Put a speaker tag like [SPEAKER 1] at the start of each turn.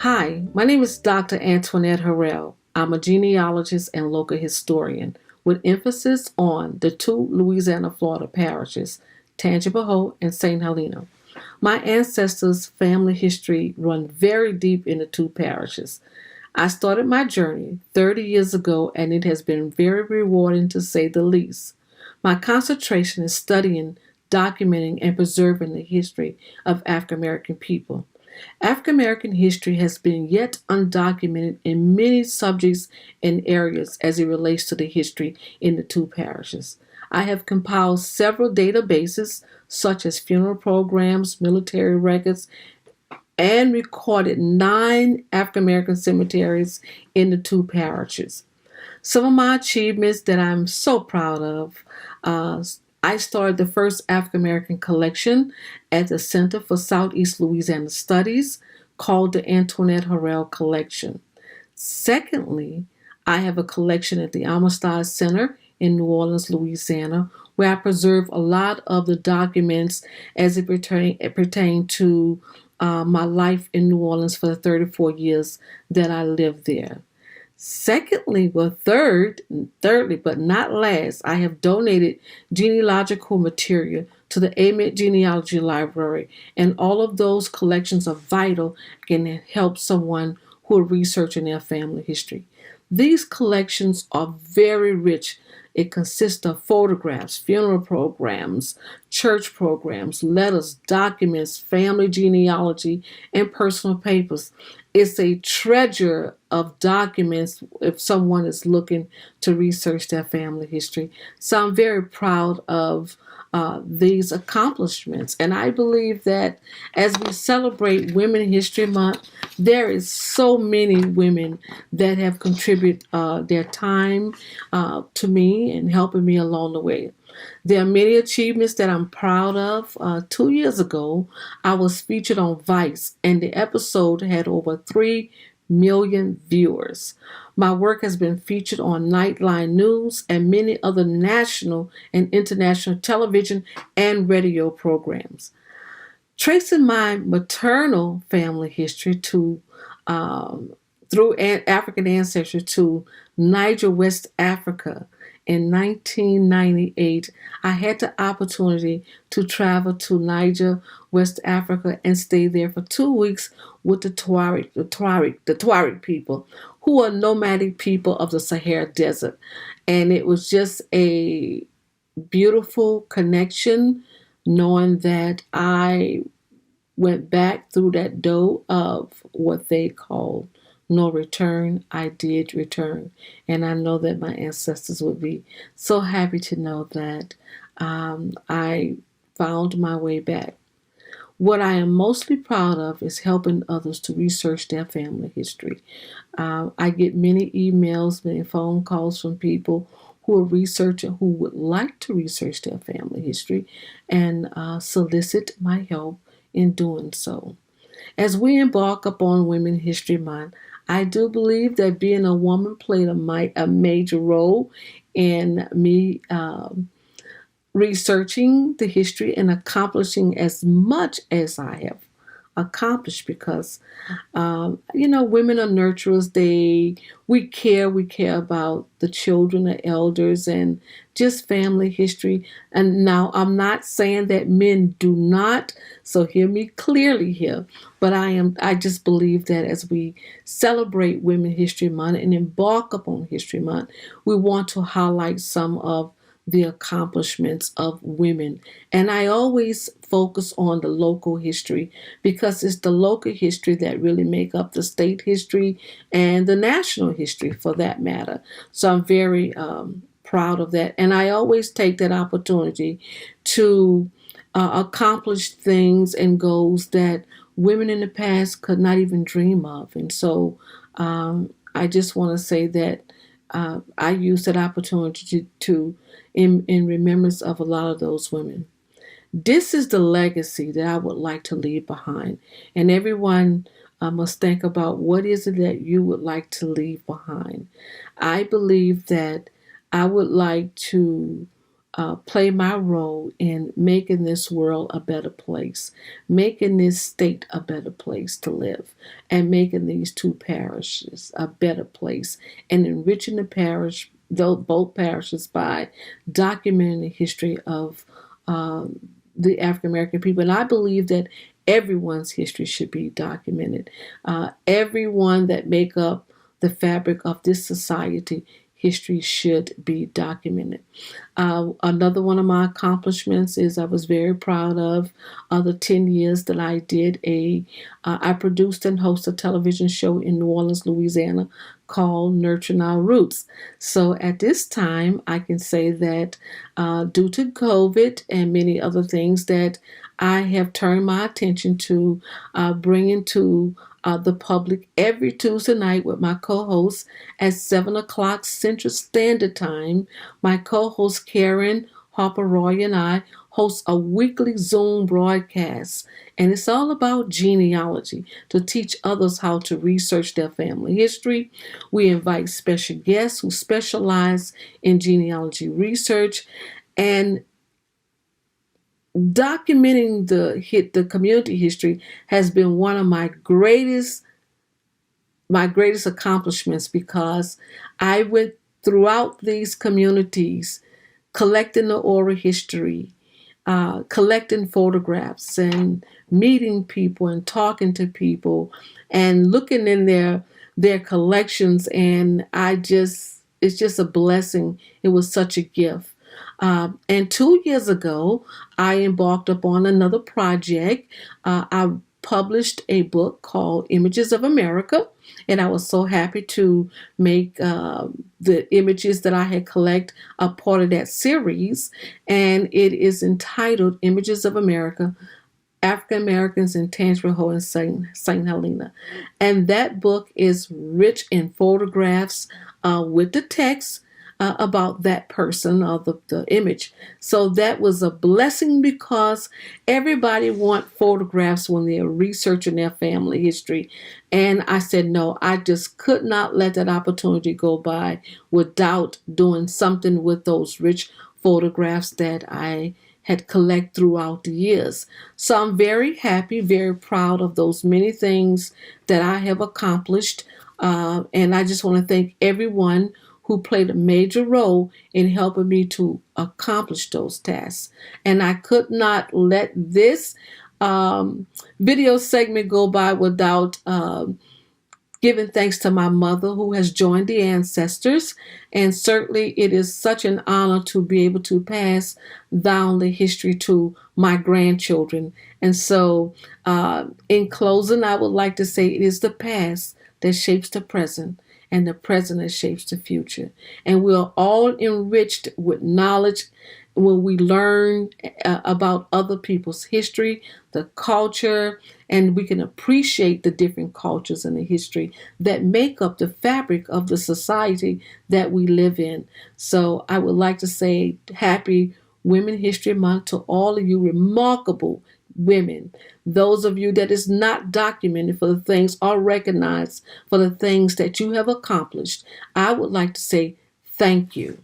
[SPEAKER 1] Hi, my name is Dr. Antoinette Harrell. I'm a genealogist and local historian with emphasis on the two Louisiana, Florida parishes, Tangipahoa and St. Helena. My ancestors' family history run very deep in the two parishes. I started my journey 30 years ago and it has been very rewarding to say the least. My concentration is studying, documenting, and preserving the history of African American people. African American history has been yet undocumented in many subjects and areas as it relates to the history in the two parishes. I have compiled several databases such as funeral programs, military records, and recorded 9 African American cemeteries in the two parishes. Some of my achievements that I'm so proud of. I started the first African American collection at the Center for Southeast Louisiana Studies called the Antoinette Harrell Collection. Secondly, I have a collection at the Amistad Center in New Orleans, Louisiana, where I preserve a lot of the documents as it pertain to my life in New Orleans for the 34 years that I lived there. Thirdly, but not last, I have donated genealogical material to the AMIT Genealogy Library, and all of those collections are vital and help someone who are researching their family history. These collections are very rich. It consists of photographs, funeral programs, church programs, letters, documents, family genealogy, and personal papers. It's a treasure of documents if someone is looking to research their family history. So I'm very proud of these accomplishments. And I believe that as we celebrate Women History Month, there is so many women that have contributed their time to me and helping me along the way. There are many achievements that I'm proud of. 2 years ago, I was featured on Vice, and the episode had over 3 million viewers. My work has been featured on Nightline News and many other national and international television and radio programs. Tracing my maternal family history to through African ancestry to Niger, West Africa. In 1998, I had the opportunity to travel to Niger, West Africa, and stay there for 2 weeks with the Tuareg people, who are nomadic people of the Sahara Desert, and it was just a beautiful connection, knowing that I went back through that door of what they call no return. I did return. And I know that my ancestors would be so happy to know that I found my way back. What I am mostly proud of is helping others to research their family history. I get many emails, many phone calls from people who are researching, who would like to research their family history and solicit my help in doing so. As we embark upon Women History Month, I do believe that being a woman played a major role in me researching the history and accomplishing as much as I have accomplished because women are nurturers. We care about the children, the elders, and just family history. And now I'm not saying that men do not, so hear me clearly here, but I just believe that as we celebrate Women History Month and embark upon History Month, we want to highlight some of the accomplishments of women. And I always focus on the local history because it's the local history that really make up the state history and the national history for that matter. So I'm very proud of that. And I always take that opportunity to accomplish things and goals that women in the past could not even dream of. And so I just want to say that I use that opportunity to in remembrance of a lot of those women. This is the legacy that I would like to leave behind. And everyone must think about what is it that you would like to leave behind. I believe that I would like to play my role in making this world a better place, making this state a better place to live, and making these two parishes a better place, and enriching the parish, both parishes, by documenting the history of the African American people. And I believe that everyone's history should be documented. Everyone that make up the fabric of this society, history should be documented. Another one of my accomplishments is I was very proud of the 10 years that I did I produced and hosted a television show in New Orleans, Louisiana called Nurturing Our Roots. So at this time, I can say that due to COVID and many other things, that I have turned my attention to bringing to the public every Tuesday night with my co-host at 7 o'clock Central Standard Time. My co-host Karen Harper Roy and I host a weekly Zoom broadcast, and it's all about genealogy, to teach others how to research their family history. We invite special guests who specialize in genealogy research, and documenting the community history has been one of my greatest accomplishments, because I went throughout these communities collecting the oral history, collecting photographs, and meeting people and talking to people and looking in their collections, and it's just a blessing. It was such a gift. And 2 years ago, I embarked upon another project. I published a book called Images of America, and I was so happy to make the images that I had collected a part of that series. And it is entitled Images of America, African Americans in Tangipahoa and St. Helena. And that book is rich in photographs with the text about that person or the image. So that was a blessing, because everybody want photographs when they're researching their family history. And I said, no, I just could not let that opportunity go by without doing something with those rich photographs that I had collected throughout the years. So I'm very happy, very proud of those many things that I have accomplished. And I just want to thank everyone who played a major role in helping me to accomplish those tasks. And I could not let this video segment go by without giving thanks to my mother, who has joined the ancestors. And certainly it is such an honor to be able to pass down the history to my grandchildren. And so in closing, I would like to say it is the past that shapes the present, and the present that shapes the future. And we're all enriched with knowledge when we learn about other people's history, the culture, and we can appreciate the different cultures and the history that make up the fabric of the society that we live in. So I would like to say happy Women History Month to all of you remarkable women, those of you that is not documented for the things or recognized for the things that you have accomplished. I would like to say thank you.